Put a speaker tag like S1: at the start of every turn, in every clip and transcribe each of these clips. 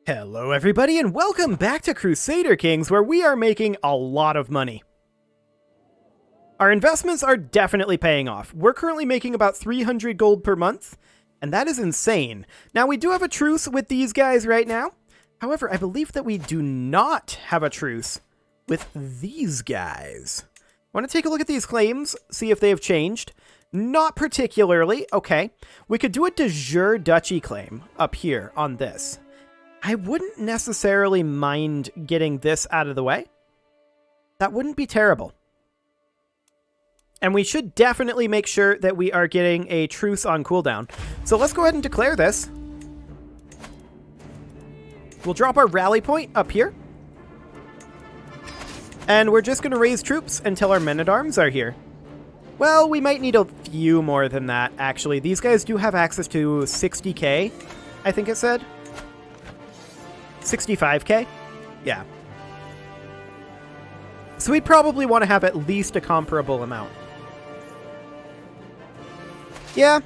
S1: Hello everybody and welcome back to Crusader Kings, where we are making a lot of money. Our investments are definitely paying off. We're currently making about 300 gold per month, and that is insane. Now we do have a truce with these guys right now. However, I believe that we do not have a truce with these guys. I want to take a look at these claims, see if they have changed. Not particularly. Okay. We could do a de jure duchy claim up here on this. I wouldn't necessarily mind getting this out of the way. That wouldn't be terrible. And we should definitely make sure that we are getting a truce on cooldown. So let's go ahead and declare this. We'll drop our rally point up here. And we're just going to raise troops until our men-at-arms are here. Well, we might need a few more than that, actually. These guys do have access to 60k, I think it said. 65k? Yeah. So we probably want to have at least a comparable amount. Yeah.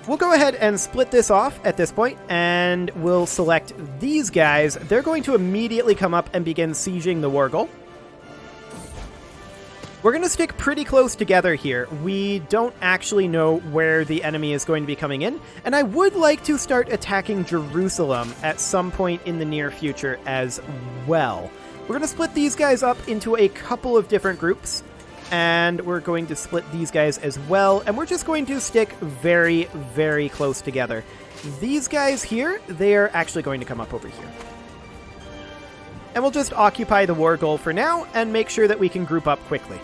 S1: We'll go ahead and split this off at this point, and we'll select these guys. They're going to immediately come up and begin sieging the Wargle. We're going to stick pretty close together here. We don't actually know where the enemy is going to be coming in, and I would like to start attacking Jerusalem at some point in the near future as well. We're going to split these guys up into a couple of different groups, and we're going to split these guys as well, and we're just going to stick very, very close together. These guys here, they are actually going to come up over here. And we'll just occupy the war goal for now and make sure that we can group up quickly.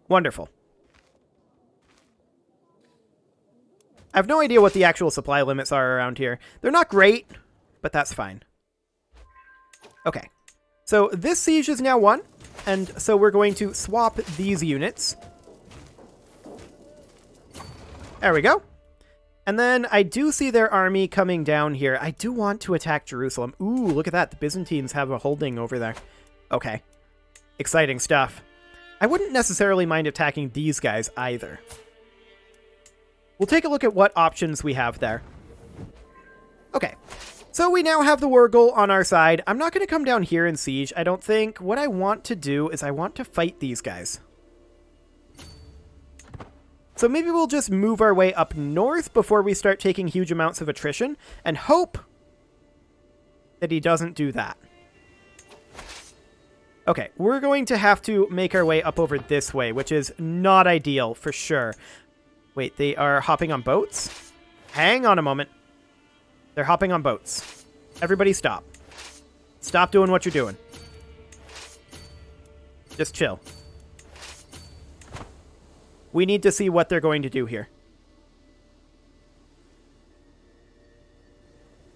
S1: Wonderful. I have no idea what the actual supply limits are around here. They're not great, but that's fine. Okay. So this siege is now won, and so we're going to swap these units. There we go. And then I do see their army coming down here. I do want to attack Jerusalem. Ooh, look at that. The Byzantines have a holding over there. Okay. Exciting stuff. I wouldn't necessarily mind attacking these guys either. We'll take a look at what options we have there. Okay. So we now have the Wargle on our side. I'm not going to come down here and siege, I don't think. What I want to do is I want to fight these guys. So maybe we'll just move our way up north before we start taking huge amounts of attrition and hope that he doesn't do that. Okay, we're going to have to make our way up over this way, which is not ideal for sure. Wait, they are hopping on boats? Hang on a moment. They're hopping on boats. Everybody stop. Stop doing what you're doing. Just chill. We need to see what they're going to do here.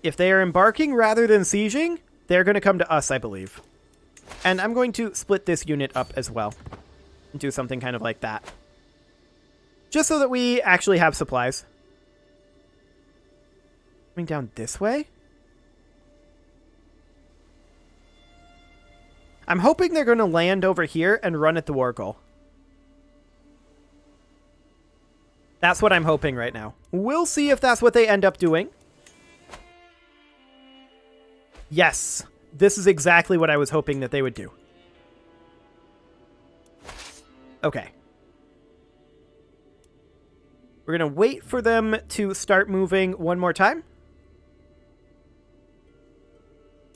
S1: If they are embarking rather than sieging, they're going to come to us, I believe. And I'm going to split this unit up as well. And do something kind of like that. Just so that we actually have supplies. Coming down this way? I'm hoping they're going to land over here and run at the Wargle. That's what I'm hoping right now. We'll see if that's what they end up doing. Yes, this is exactly what I was hoping that they would do. Okay. We're going to wait for them to start moving one more time.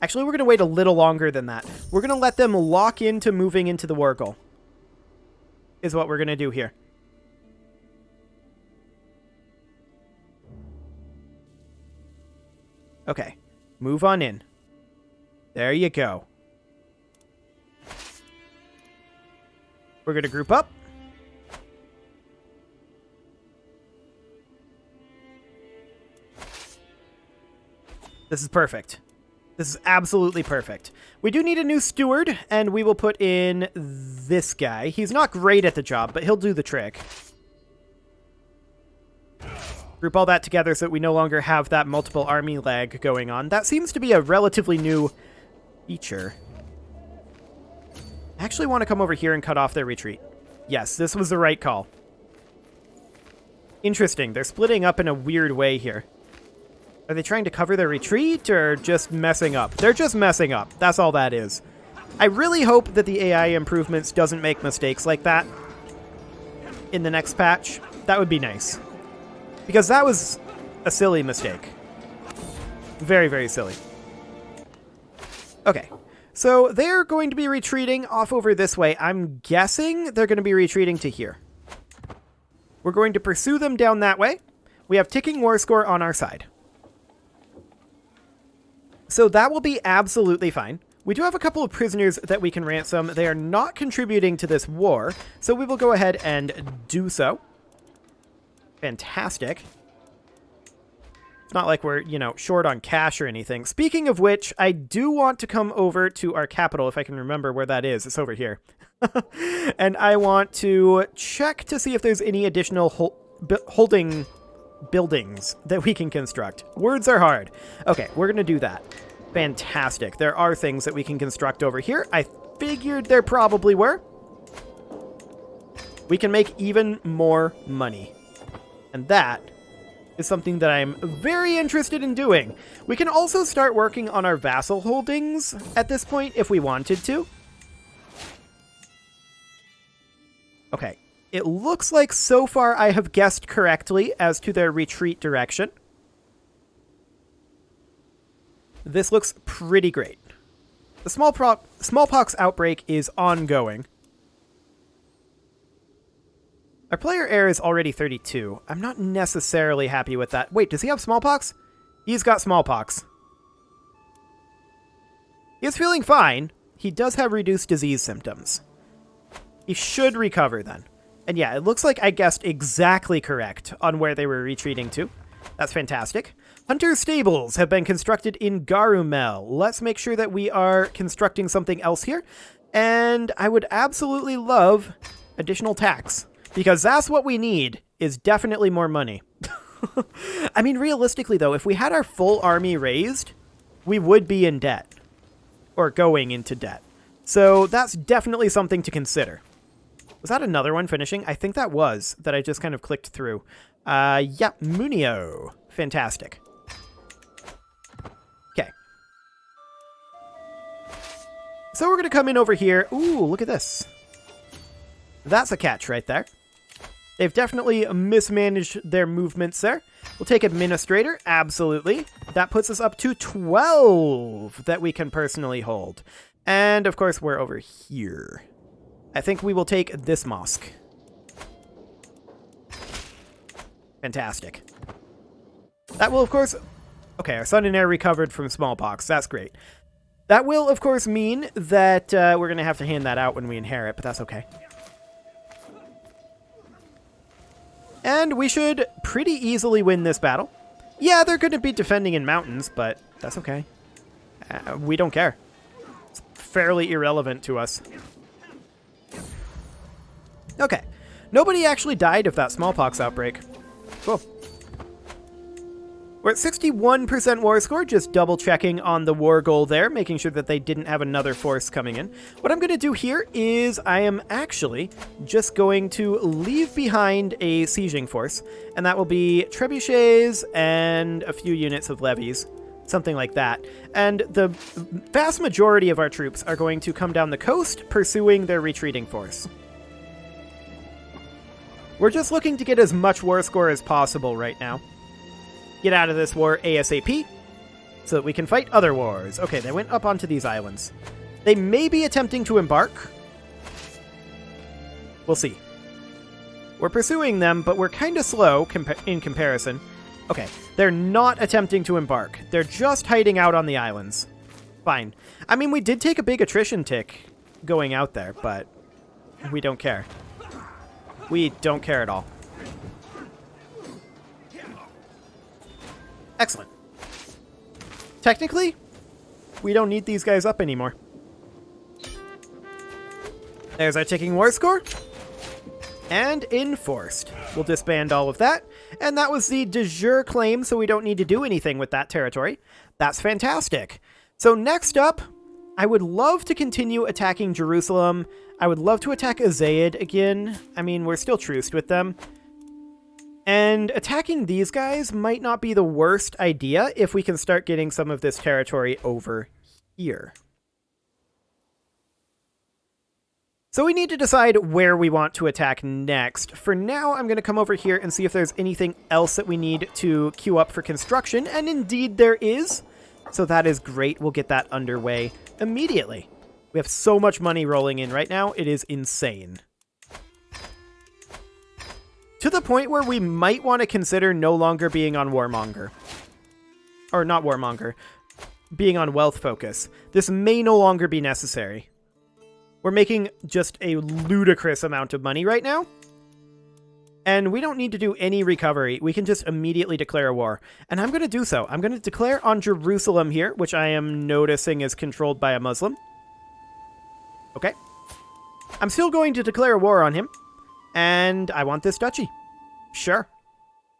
S1: Actually, we're going to wait a little longer than that. We're going to let them lock into moving into the Wargle. Is what we're going to do here. Okay, move on in. There you go. We're going to group up. This is perfect. This is absolutely perfect. We do need a new steward, and we will put in this guy. He's not great at the job, but he'll do the trick. Group all that together so that we no longer have that multiple army lag going on. That seems to be a relatively new feature. I actually want to come over here and cut off their retreat. Yes, this was the right call. Interesting. They're splitting up in a weird way here. Are they trying to cover their retreat or just messing up? They're just messing up. That's all that is. I really hope that the AI improvements doesn't make mistakes like that in the next patch. That would be nice. Because that was a silly mistake. Very, very silly. Okay. So they're going to be retreating off over this way. I'm guessing they're going to be retreating to here. We're going to pursue them down that way. We have ticking war score on our side. So that will be absolutely fine. We do have a couple of prisoners that we can ransom. They are not contributing to this war, so we will go ahead and do so. Fantastic. It's not like we're, you know, short on cash or anything. Speaking of which, I do want to come over to our capital, if I can remember where that is. It's over here. And I want to check to see if there's any additional holding buildings that we can construct. Words are hard. Okay, we're going to do that. Fantastic. There are things that we can construct over here. I figured there probably were. We can make even more money. And that is something that I'm very interested in doing. We can also start working on our vassal holdings at this point if we wanted to. Okay. It looks like so far I have guessed correctly as to their retreat direction. This looks pretty great. The smallpox outbreak is ongoing. Our player heir is already 32. I'm not necessarily happy with that. Wait, does he have smallpox? He's got smallpox. He is feeling fine. He does have reduced disease symptoms. He should recover then. And yeah, it looks like I guessed exactly correct on where they were retreating to. That's fantastic. Hunter's stables have been constructed in Garumel. Let's make sure that we are constructing something else here. And I would absolutely love additional tax. Because that's what we need, is definitely more money. I mean, realistically, though, if we had our full army raised, we would be in debt. Or going into debt. So that's definitely something to consider. Was that another one finishing? I think that was, that I just kind of clicked through. Yeah, Munio. Fantastic. Okay. So we're going to come in over here. Ooh, look at this. That's a catch right there. They've definitely mismanaged their movements there. We'll take Administrator, absolutely. That puts us up to 12 that we can personally hold. And, of course, we're over here. I think we will take this mosque. Fantastic. That will, of course... Okay, our son and heir recovered from smallpox. That's great. That will, of course, mean that we're going to have to hand that out when we inherit, but that's okay. And we should pretty easily win this battle. Yeah, they're going to be defending in mountains, but that's okay. We don't care. It's fairly irrelevant to us. Okay. Nobody actually died of that smallpox outbreak. Cool. We're at 61% war score, just double checking on the war goal there, making sure that they didn't have another force coming in. What I'm going to do here is I am actually just going to leave behind a sieging force, and that will be trebuchets and a few units of levies, something like that. And the vast majority of our troops are going to come down the coast, pursuing their retreating force. We're just looking to get as much war score as possible right now. Get out of this war ASAP, so that we can fight other wars. Okay, they went up onto these islands. They may be attempting to embark. We'll see. We're pursuing them, but we're kind of slow in comparison. Okay, they're not attempting to embark. They're just hiding out on the islands. Fine. I mean, we did take a big attrition tick going out there, but we don't care. We don't care at all. Excellent. Technically, we don't need these guys up anymore. There's our ticking war score. And enforced. We'll disband all of that. And that was the de jure claim, so we don't need to do anything with that territory. That's fantastic. So next up, I would love to continue attacking Jerusalem. I would love to attack Azaid again. I mean, we're still truced with them. And attacking these guys might not be the worst idea if we can start getting some of this territory over here. So we need to decide where we want to attack next. For now, I'm going to come over here and see if there's anything else that we need to queue up for construction, and indeed there is. So that is great. We'll get that underway immediately. We have so much money rolling in right now. It is insane. To the point where we might want to consider no longer being on Warmonger. Or not Warmonger. Being on Wealth Focus. This may no longer be necessary. We're making just a ludicrous amount of money right now. And we don't need to do any recovery. We can just immediately declare a war. And I'm going to do so. I'm going to declare on Jerusalem here, which I am noticing is controlled by a Muslim. Okay. I'm still going to declare a war on him. And I want this duchy. Sure.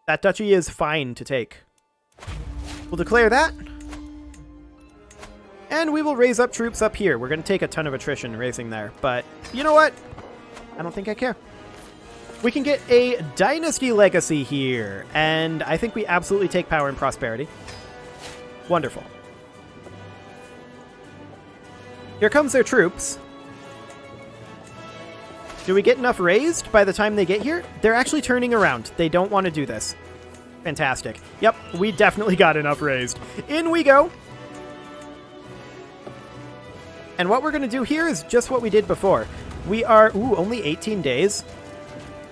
S1: That duchy is fine to take. We'll declare that. And we will raise up troops up here. We're going to take a ton of attrition raising there. But you know what? I don't think I care. We can get a dynasty legacy here. And I think we absolutely take power and prosperity. Wonderful. Here comes their troops. Do we get enough raised by the time they get here? They're actually turning around. They don't want to do this. Fantastic. Yep, we definitely got enough raised. In we go. And what we're going to do here is just what we did before. We are... Ooh, only 18 days.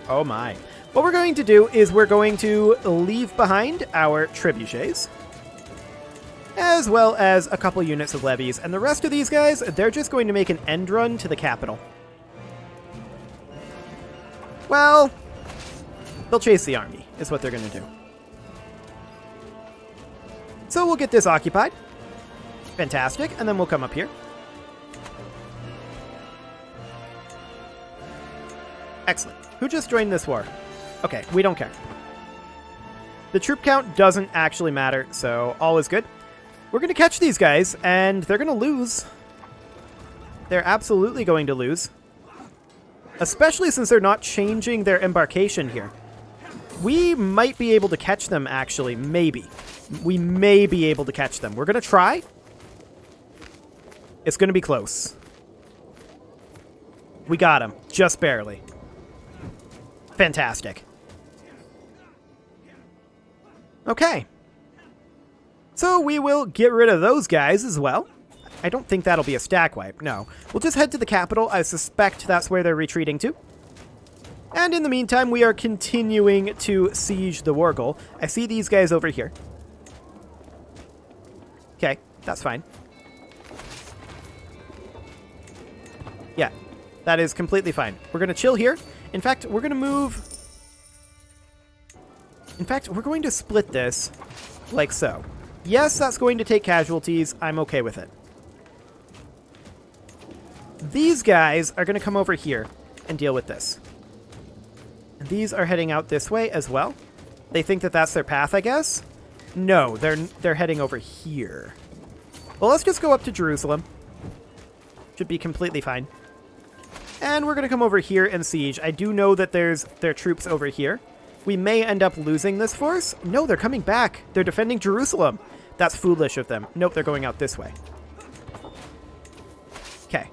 S1: Oh my. What we're going to do is we're going to leave behind our trebuchets, as well as a couple units of levies. And the rest of these guys, they're just going to make an end run to the capital. Well, they'll chase the army, is what they're going to do. So we'll get this occupied. Fantastic. And then we'll come up here. Excellent. Who just joined this war? Okay, we don't care. The troop count doesn't actually matter, so all is good. We're going to catch these guys, and they're going to lose. They're absolutely going to lose. Especially since they're not changing their embarkation here. We might be able to catch them, actually. Maybe. We may be able to catch them. We're going to try. It's going to be close. We got him. Just barely. Fantastic. Okay. So we will get rid of those guys as well. I don't think that'll be a stack wipe. No. We'll just head to the capital. I suspect that's where they're retreating to. And in the meantime, we are continuing to siege the war goal. I see these guys over here. Okay, that's fine. Yeah, that is completely fine. We're going to chill here. In fact, we're going to move... In fact, we're going to split this like so. Yes, that's going to take casualties. I'm okay with it. These guys are going to come over here and deal with this. And these are heading out this way as well. They think that that's their path, I guess. No, they're heading over here. Well, let's just go up to Jerusalem. Should be completely fine. And we're going to come over here and siege. I do know that there's their troops over here. We may end up losing this force. No, they're coming back. They're defending Jerusalem. That's foolish of them. Nope, they're going out this way. Okay.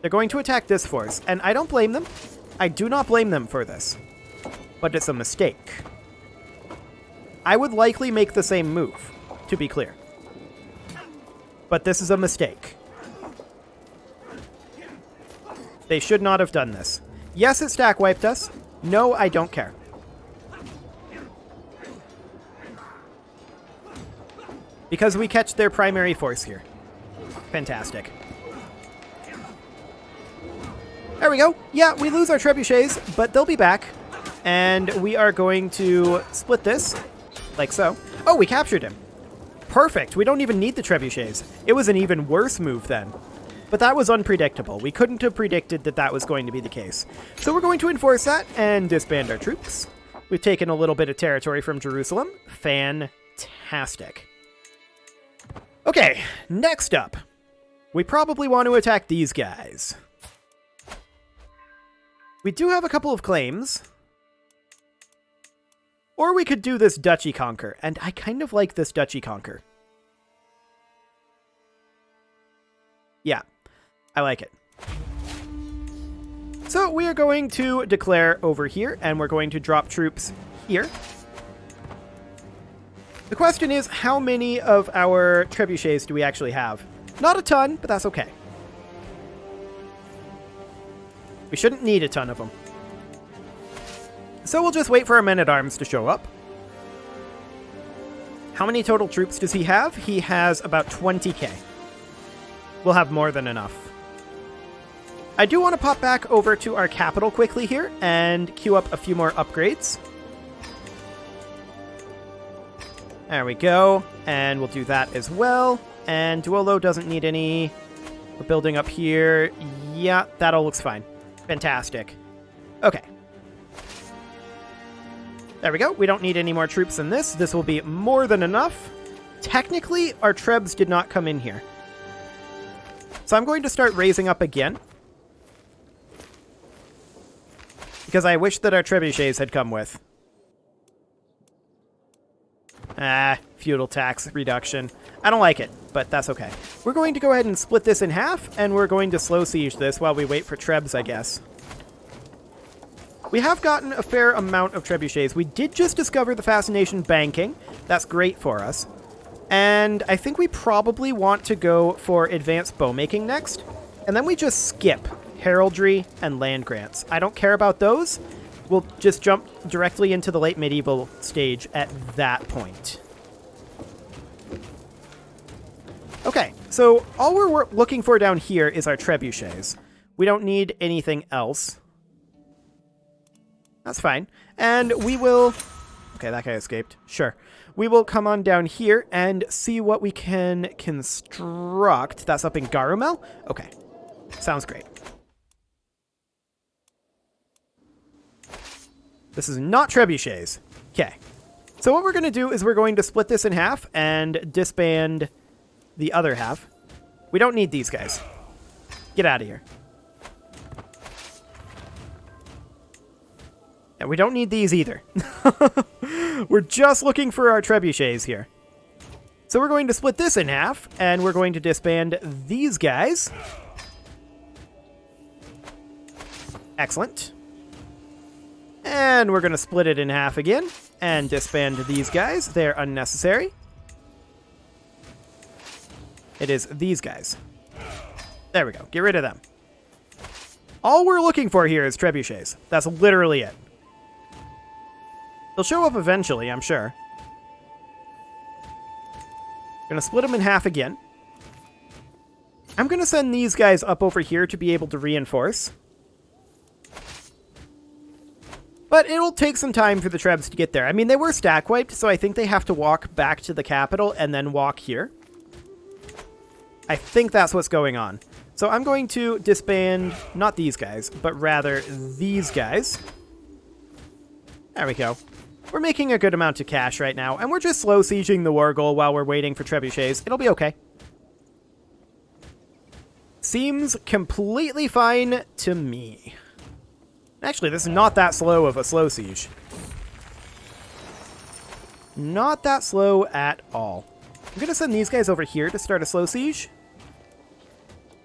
S1: They're going to attack this force, and I don't blame them. I do not blame them for this. But it's a mistake. I would likely make the same move, to be clear. But this is a mistake. They should not have done this. Yes, it stack wiped us. No, I don't care. Because we catch their primary force here. Fantastic. There we go. Yeah, we lose our trebuchets, but they'll be back. And we are going to split this, like so. Oh, we captured him. Perfect. We don't even need the trebuchets. It was an even worse move then. But that was unpredictable. We couldn't have predicted that that was going to be the case. So we're going to enforce that and disband our troops. We've taken a little bit of territory from Jerusalem. Fantastic. Okay, next up. We probably want to attack these guys. We do have a couple of claims. Or we could do this Duchy Conquer, and I kind of like this Duchy Conquer. Yeah, I like it. So we are going to declare over here, and we're going to drop troops here. The question is, how many of our trebuchets do we actually have? Not a ton, but that's okay. We shouldn't need a ton of them. So we'll just wait for our men-at-arms to show up. How many total troops does he have? He has about 20k. We'll have more than enough. I do want to pop back over to our capital quickly here and queue up a few more upgrades. There we go. And we'll do that as well. And Duolo doesn't need any. We're building up here. Yeah, that all looks fine. Fantastic. Okay. There we go. We don't need any more troops in this. This will be more than enough. Technically, our trebs did not come in here. So I'm going to start raising up again. Because I wish that our trebuchets had come with. Feudal tax reduction. I don't like it, but that's okay. We're going to go ahead and split this in half, and we're going to slow siege this while we wait for trebs, I guess. We have gotten a fair amount of trebuchets. We did just discover the fascination banking. That's great for us. And I think we probably want to go for advanced bowmaking next. And then we just skip heraldry and land grants. I don't care about those. We'll just jump directly into the late medieval stage at that point. Okay, so all we're looking for down here is our trebuchets. We don't need anything else. That's fine. And we will... Okay, that guy escaped. Sure. We will come on down here and see what we can construct. That's up in Garumel? Okay. Sounds great. This is not trebuchets. Okay. So what we're going to do is we're going to split this in half and disband the other half. We don't need these guys. Get out of here. And we don't need these either. We're just looking for our trebuchets here. So we're going to split this in half, and we're going to disband these guys. Excellent. And we're going to split it in half again, and disband these guys. They're unnecessary. It is these guys. There we go. Get rid of them. All we're looking for here is trebuchets. That's literally it. They'll show up eventually, I'm sure. Gonna split them in half again. I'm gonna send these guys up over here to be able to reinforce. But it'll take some time for the trebs to get there. I mean, they were stack wiped, so I think they have to walk back to the capital and then walk here. I think that's what's going on. So I'm going to disband, not these guys, but rather these guys. There we go. We're making a good amount of cash right now, and we're just slow sieging the war goal while we're waiting for trebuchets. It'll be okay. Seems completely fine to me. Actually, this is not that slow of a slow siege. Not that slow at all. I'm going to send these guys over here to start a slow siege.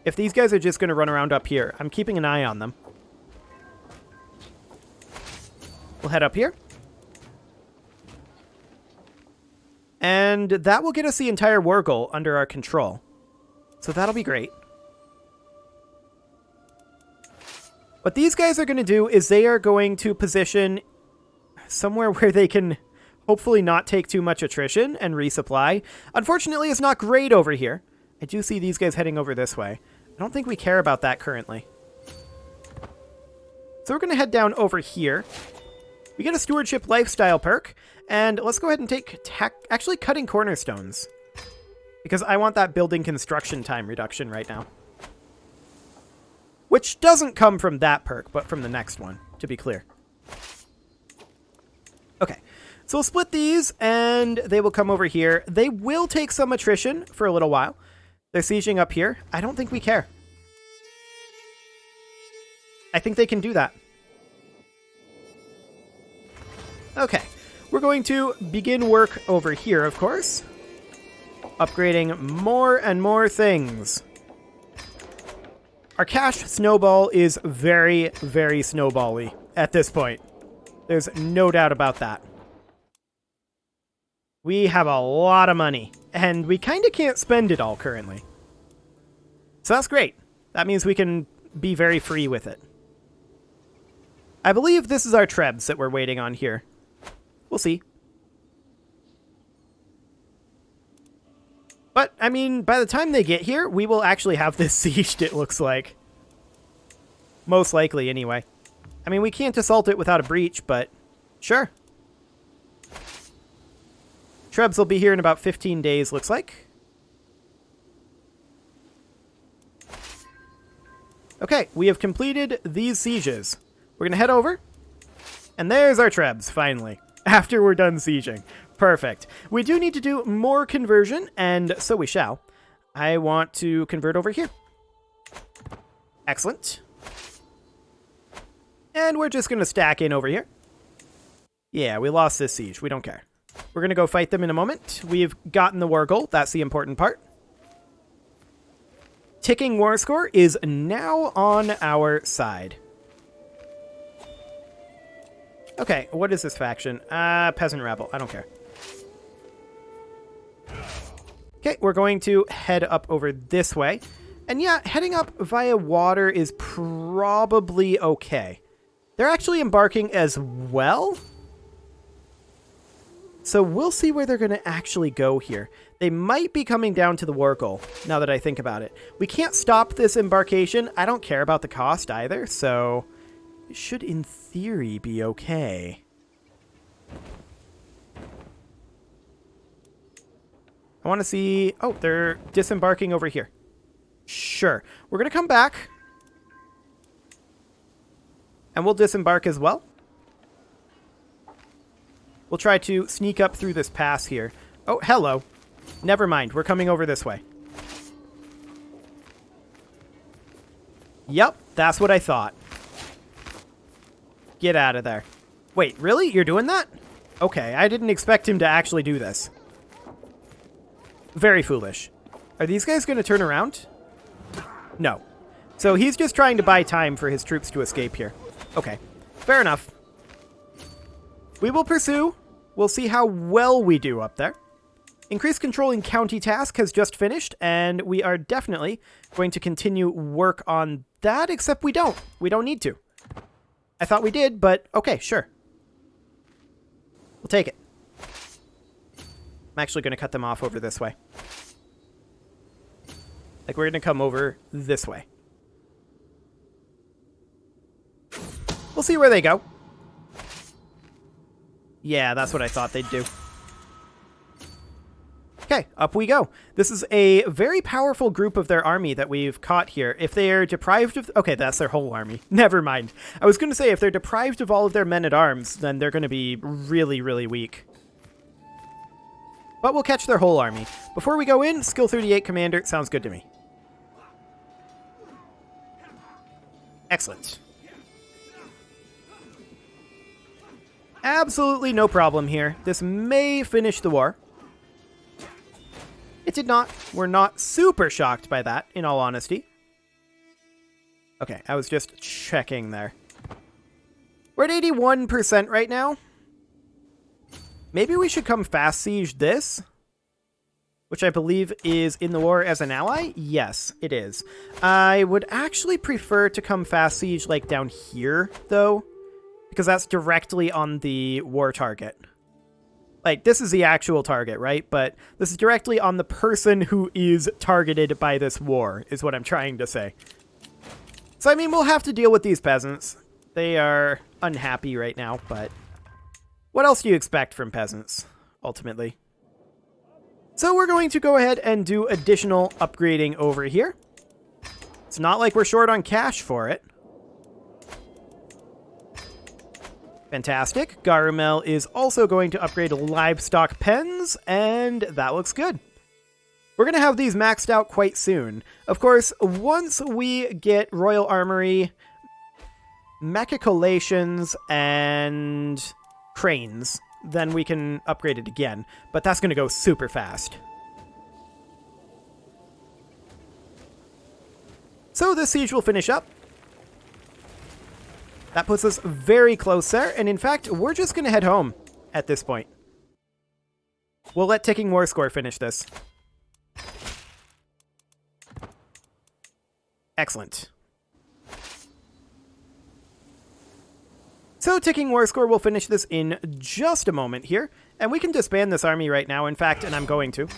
S1: If these guys are just going to run around up here, I'm keeping an eye on them. We'll head up here. And that will get us the entire war goal under our control. So that'll be great. What these guys are going to do is they are going to position somewhere where they can hopefully not take too much attrition and resupply. Unfortunately, it's not great over here. I do see these guys heading over this way. I don't think we care about that currently. So we're going to head down over here. We get a stewardship lifestyle perk, and let's go ahead and take actually cutting cornerstones, because I want that building construction time reduction right now. Which doesn't come from that perk, but from the next one, to be clear. Okay, so we'll split these, and they will come over here. They will take some attrition for a little while. They're sieging up here. I don't think we care. I think they can do that. Okay, We're going to begin work over here, of course. Upgrading more and more things. Our cash snowball is very, very snowball-y at this point. There's no doubt about that. We have a lot of money, and we kind of can't spend it all currently. So that's great. That means we can be very free with it. I believe this is our trebs that we're waiting on here. We'll see. But, I mean, by the time they get here, we will actually have this sieged, it looks like. Most likely, anyway. I mean, we can't assault it without a breach, but sure. Trebs will be here in about 15 days, looks like. Okay, we have completed these sieges. We're going to head over. And there's our trebs, finally. After we're done sieging. Perfect. We do need to do more conversion, and so we shall. I want to convert over here. Excellent. And we're just going to stack in over here. Yeah, we lost this siege. We don't care. We're going to go fight them in a moment. We've gotten the war goal. That's the important part. Ticking war score is now on our side. Okay, what is this faction? Peasant Rebel. I don't care. Okay, we're going to head up over this way. And yeah, heading up via water is probably okay. They're actually embarking as well. So we'll see where they're going to actually go here. They might be coming down to the war goal, now that I think about it. We can't stop this embarkation. I don't care about the cost either, so it should, in theory, be okay. I want to see... Oh, they're disembarking over here. Sure. We're going to come back. And we'll disembark as well. We'll try to sneak up through this pass here. Oh, hello. Never mind. We're coming over this way. Yep, that's what I thought. Get out of there. Wait, really? You're doing that? Okay, I didn't expect him to actually do this. Very foolish. Are these guys going to turn around? No. So he's just trying to buy time for his troops to escape here. Okay, fair enough. We will pursue. We'll see how well we do up there. Increased controlling county task has just finished, and we are definitely going to continue work on that, except we don't. We don't need to. I thought we did, but okay, sure. We'll take it. I'm actually going to cut them off over this way. Like, we're going to come over this way. We'll see where they go. Yeah, that's what I thought they'd do. Okay, up we go. This is a very powerful group of their army that we've caught here. If they are deprived of... Okay, that's their whole army. Never mind. I was going to say, if they're deprived of all of their men-at-arms, then they're going to be really, really weak. But we'll catch their whole army. Before we go in, Skill 38 Commander sounds good to me. Excellent. Absolutely no problem here. This may finish the war. It did not. We're not super shocked by that, in all honesty. Okay, I was just checking there. We're at 81% right now. Maybe we should come fast siege this, which I believe is in the war as an ally. Yes, it is. I would actually prefer to come fast siege like down here, though, because that's directly on the war target. Like, this is the actual target, right? But this is directly on the person who is targeted by this war, is what I'm trying to say. So, I mean, we'll have to deal with these peasants. They are unhappy right now, but what else do you expect from peasants, ultimately? So we're going to go ahead and do additional upgrading over here. It's not like we're short on cash for it. Fantastic. Garumel is also going to upgrade livestock pens, and that looks good. We're going to have these maxed out quite soon. Of course, once we get Royal Armory, Mechicolations, and Cranes then we can upgrade it again. But that's going to go super fast. So this siege will finish up. That puts us very close there, and in fact, we're just going to head home at this point. We'll let Ticking War Score finish this. Excellent. So Ticking War Score will finish this in just a moment here, and we can disband this army right now, in fact, and I'm going to.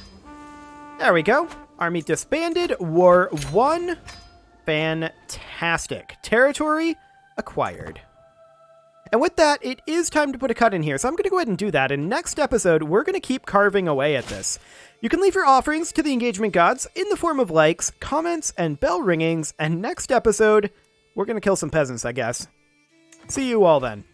S1: There we go. Army disbanded. War won. Fantastic. Territory acquired. And with that, it is time to put a cut in here, so I'm going to go ahead and do that. And next episode, we're going to keep carving away at this. You can leave your offerings to the engagement gods in the form of likes, comments, and bell ringings, and next episode, we're going to kill some peasants, I guess. See you all then.